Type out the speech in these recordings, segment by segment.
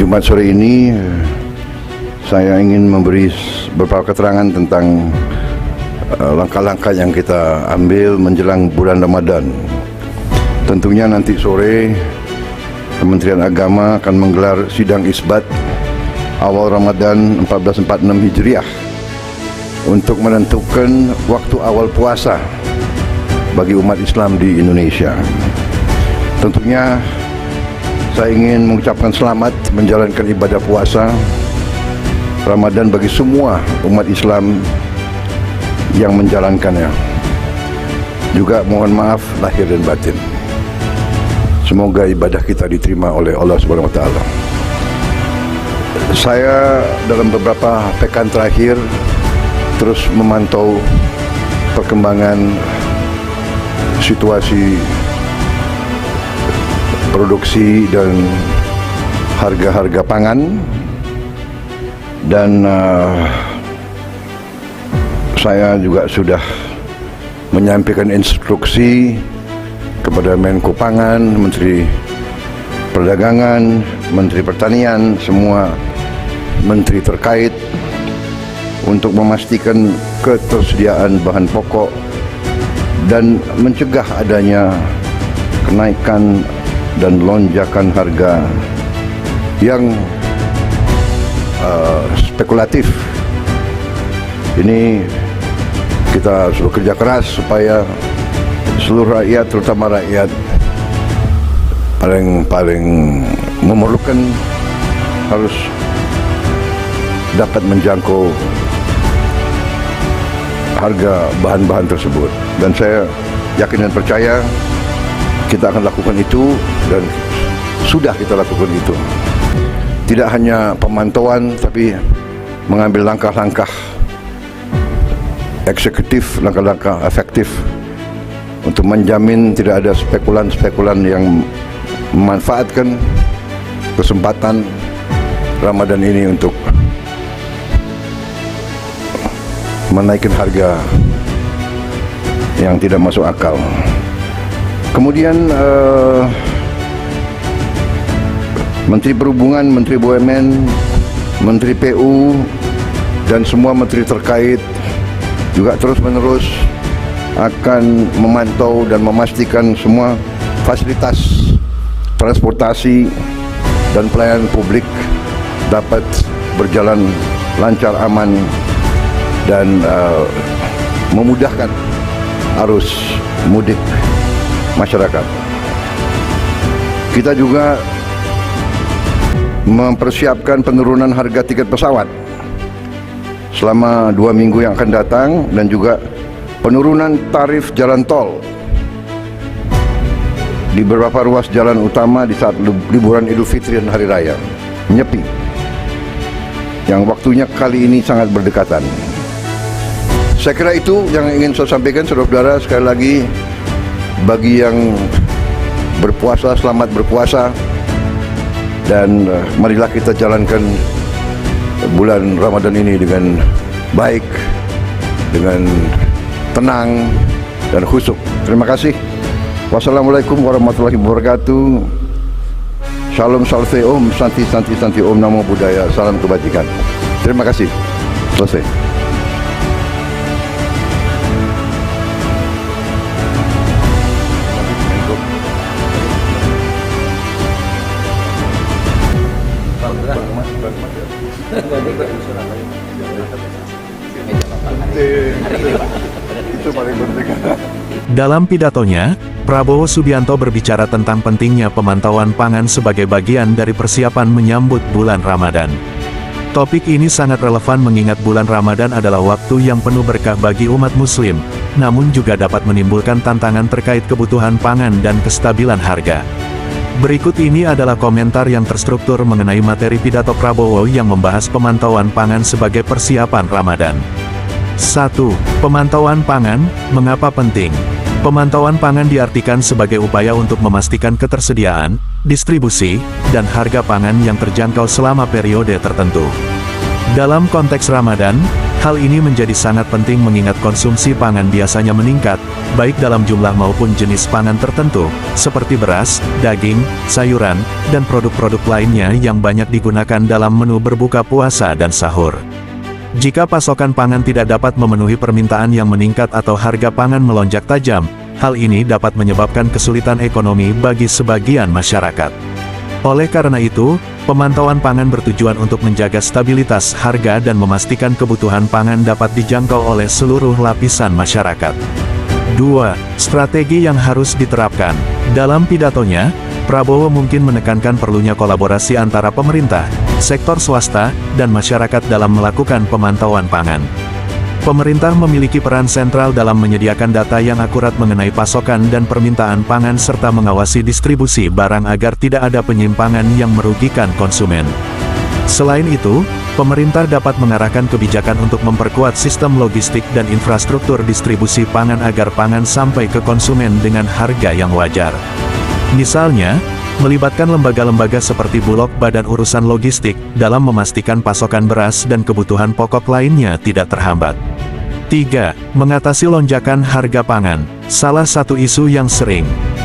Jumat sore ini saya ingin memberi beberapa keterangan tentang langkah-langkah yang kita ambil menjelang bulan Ramadan. Tentunya nanti sore Kementerian Agama akan menggelar sidang isbat awal Ramadan 1446 Hijriah untuk menentukan waktu awal puasa bagi umat Islam di Indonesia. Tentunya saya ingin mengucapkan selamat menjalankan ibadah puasa Ramadan bagi semua umat Islam yang menjalankannya. Juga mohon maaf lahir dan batin. Semoga ibadah kita diterima oleh Allah Subhanahu wa taala. Saya dalam beberapa pekan terakhir terus memantau perkembangan situasi produksi dan harga-harga pangan, dan saya juga sudah menyampaikan instruksi kepada Menko Pangan, Menteri Perdagangan, Menteri Pertanian, semua menteri terkait untuk memastikan ketersediaan bahan pokok dan mencegah adanya kenaikan dan lonjakan harga yang spekulatif. Ini kita harus bekerja keras supaya seluruh rakyat, terutama rakyat paling memerlukan, harus dapat menjangkau harga bahan-bahan tersebut. Dan saya yakin dan percaya kita akan lakukan itu, dan sudah kita lakukan itu. Tidak hanya pemantauan, tapi mengambil langkah-langkah eksekutif, langkah-langkah efektif untuk menjamin tidak ada spekulan-spekulan yang memanfaatkan kesempatan Ramadan ini untuk menaikkan harga yang tidak masuk akal. Kemudian Menteri Perhubungan, Menteri BUMN, Menteri PU, dan semua menteri terkait juga terus-menerus akan memantau dan memastikan semua fasilitas transportasi dan pelayanan publik dapat berjalan lancar, aman, dan memudahkan arus mudik masyarakat. Kita juga mempersiapkan penurunan harga tiket pesawat selama 2 minggu yang akan datang, dan juga penurunan tarif jalan tol di beberapa ruas jalan utama di saat liburan Idul Fitri dan Hari Raya Nyepi yang waktunya kali ini sangat berdekatan. Saya kira itu yang ingin saya sampaikan, saudara-saudara. Sekali lagi, bagi yang berpuasa, selamat berpuasa, dan marilah kita jalankan bulan Ramadan ini dengan baik, dengan tenang dan khusyuk. Terima kasih. Wassalamualaikum warahmatullahi wabarakatuh. Shalom salve om, santi santi santi om, namo buddhaya, salam kebajikan. Terima kasih. Selesai. Dalam pidatonya, Prabowo Subianto berbicara tentang pentingnya pemantauan pangan sebagai bagian dari persiapan menyambut bulan Ramadan. Topik ini sangat relevan mengingat bulan Ramadan adalah waktu yang penuh berkah bagi umat muslim, namun juga dapat menimbulkan tantangan terkait kebutuhan pangan dan kestabilan harga. Berikut ini adalah komentar yang terstruktur mengenai materi pidato Prabowo yang membahas pemantauan pangan sebagai persiapan Ramadan. 1. Pemantauan pangan, mengapa penting? Pemantauan pangan diartikan sebagai upaya untuk memastikan ketersediaan, distribusi, dan harga pangan yang terjangkau selama periode tertentu. Dalam konteks Ramadan, Hal ini menjadi sangat penting mengingat konsumsi pangan biasanya meningkat, baik dalam jumlah maupun jenis pangan tertentu, seperti beras, daging, sayuran, dan produk-produk lainnya yang banyak digunakan dalam menu berbuka puasa dan sahur. Jika pasokan pangan tidak dapat memenuhi permintaan yang meningkat atau harga pangan melonjak tajam, hal ini dapat menyebabkan kesulitan ekonomi bagi sebagian masyarakat. Oleh karena itu, pemantauan pangan bertujuan untuk menjaga stabilitas harga dan memastikan kebutuhan pangan dapat dijangkau oleh seluruh lapisan masyarakat. 2. Strategi yang harus diterapkan. Dalam pidatonya, Prabowo mungkin menekankan perlunya kolaborasi antara pemerintah, sektor swasta, dan masyarakat dalam melakukan pemantauan pangan. Pemerintah memiliki peran sentral dalam menyediakan data yang akurat mengenai pasokan dan permintaan pangan serta mengawasi distribusi barang agar tidak ada penyimpangan yang merugikan konsumen. Selain itu, pemerintah dapat mengarahkan kebijakan untuk memperkuat sistem logistik dan infrastruktur distribusi pangan agar pangan sampai ke konsumen dengan harga yang wajar. Misalnya, melibatkan lembaga-lembaga seperti Bulog Badan Urusan Logistik dalam memastikan pasokan beras dan kebutuhan pokok lainnya tidak terhambat. 3. Mengatasi lonjakan harga pangan. Salah satu isu yang sering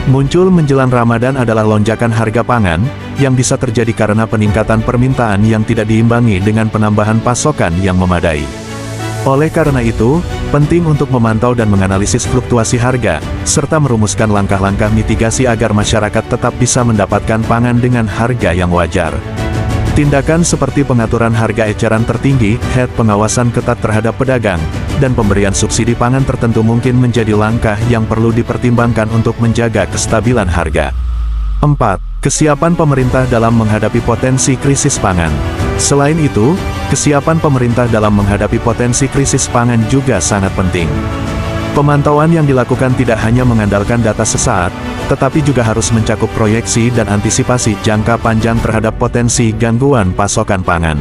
muncul menjelang Ramadan adalah lonjakan harga pangan, yang bisa terjadi karena peningkatan permintaan yang tidak diimbangi dengan penambahan pasokan yang memadai. Oleh karena itu, penting untuk memantau dan menganalisis fluktuasi harga, serta merumuskan langkah-langkah mitigasi agar masyarakat tetap bisa mendapatkan pangan dengan harga yang wajar. Tindakan seperti pengaturan harga eceran tertinggi, pengawasan ketat terhadap pedagang, dan pemberian subsidi pangan tertentu mungkin menjadi langkah yang perlu dipertimbangkan untuk menjaga kestabilan harga. 4. Kesiapan pemerintah dalam menghadapi potensi krisis pangan. Selain itu, kesiapan pemerintah dalam menghadapi potensi krisis pangan juga sangat penting. Pemantauan yang dilakukan tidak hanya mengandalkan data sesaat, tetapi juga harus mencakup proyeksi dan antisipasi jangka panjang terhadap potensi gangguan pasokan pangan.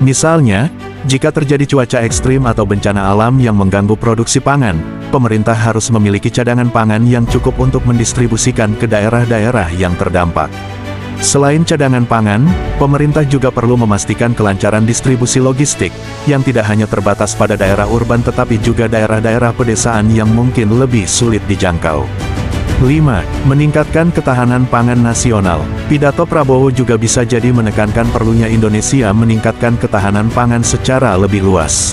Misalnya, jika terjadi cuaca ekstrim atau bencana alam yang mengganggu produksi pangan, pemerintah harus memiliki cadangan pangan yang cukup untuk mendistribusikan ke daerah-daerah yang terdampak. Selain cadangan pangan, pemerintah juga perlu memastikan kelancaran distribusi logistik, yang tidak hanya terbatas pada daerah urban tetapi juga daerah-daerah pedesaan yang mungkin lebih sulit dijangkau. 5. Meningkatkan ketahanan pangan nasional. Pidato Prabowo juga bisa jadi menekankan perlunya Indonesia meningkatkan ketahanan pangan secara lebih luas.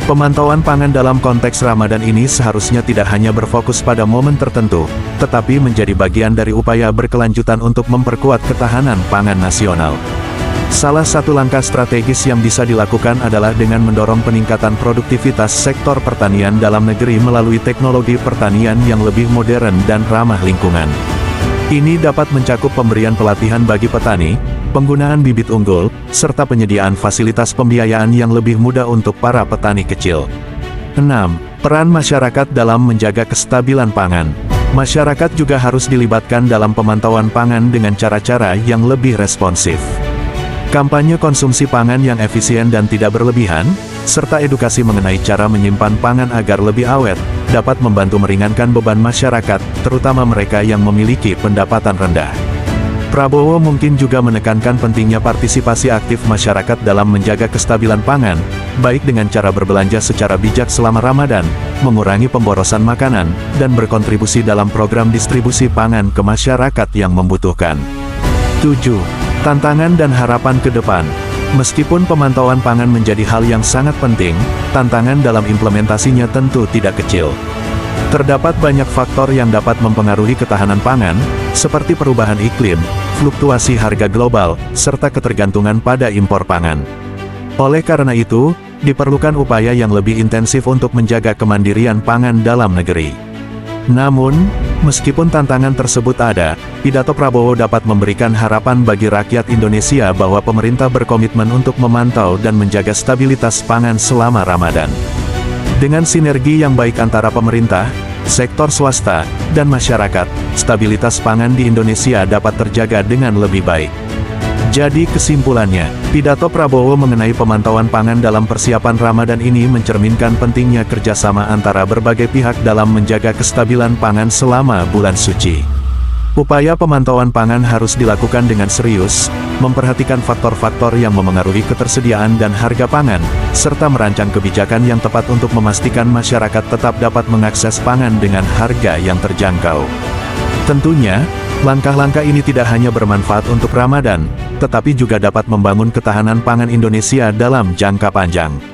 Pemantauan pangan dalam konteks Ramadan ini seharusnya tidak hanya berfokus pada momen tertentu, tetapi menjadi bagian dari upaya berkelanjutan untuk memperkuat ketahanan pangan nasional. Salah satu langkah strategis yang bisa dilakukan adalah dengan mendorong peningkatan produktivitas sektor pertanian dalam negeri melalui teknologi pertanian yang lebih modern dan ramah lingkungan. Ini dapat mencakup pemberian pelatihan bagi petani, penggunaan bibit unggul, serta penyediaan fasilitas pembiayaan yang lebih mudah untuk para petani kecil. 6. Peran masyarakat dalam menjaga kestabilan pangan. Masyarakat juga harus dilibatkan dalam pemantauan pangan dengan cara-cara yang lebih responsif. Kampanye konsumsi pangan yang efisien dan tidak berlebihan, serta edukasi mengenai cara menyimpan pangan agar lebih awet, dapat membantu meringankan beban masyarakat, terutama mereka yang memiliki pendapatan rendah. Prabowo mungkin juga menekankan pentingnya partisipasi aktif masyarakat dalam menjaga kestabilan pangan, baik dengan cara berbelanja secara bijak selama Ramadan, mengurangi pemborosan makanan, dan berkontribusi dalam program distribusi pangan ke masyarakat yang membutuhkan. 7. Tantangan dan harapan ke depan. Meskipun pemantauan pangan menjadi hal yang sangat penting, tantangan dalam implementasinya tentu tidak kecil. Terdapat banyak faktor yang dapat mempengaruhi ketahanan pangan, seperti perubahan iklim, fluktuasi harga global, serta ketergantungan pada impor pangan. Oleh karena itu, diperlukan upaya yang lebih intensif untuk menjaga kemandirian pangan dalam negeri. Namun, meskipun tantangan tersebut ada, pidato Prabowo dapat memberikan harapan bagi rakyat Indonesia bahwa pemerintah berkomitmen untuk memantau dan menjaga stabilitas pangan selama Ramadan. Dengan sinergi yang baik antara pemerintah, sektor swasta, dan masyarakat, stabilitas pangan di Indonesia dapat terjaga dengan lebih baik. Jadi kesimpulannya, pidato Prabowo mengenai pemantauan pangan dalam persiapan Ramadan ini mencerminkan pentingnya kerjasama antara berbagai pihak dalam menjaga kestabilan pangan selama bulan suci. Upaya pemantauan pangan harus dilakukan dengan serius, memperhatikan faktor-faktor yang memengaruhi ketersediaan dan harga pangan, serta merancang kebijakan yang tepat untuk memastikan masyarakat tetap dapat mengakses pangan dengan harga yang terjangkau. Tentunya, langkah-langkah ini tidak hanya bermanfaat untuk Ramadan, tetapi juga dapat membangun ketahanan pangan Indonesia dalam jangka panjang.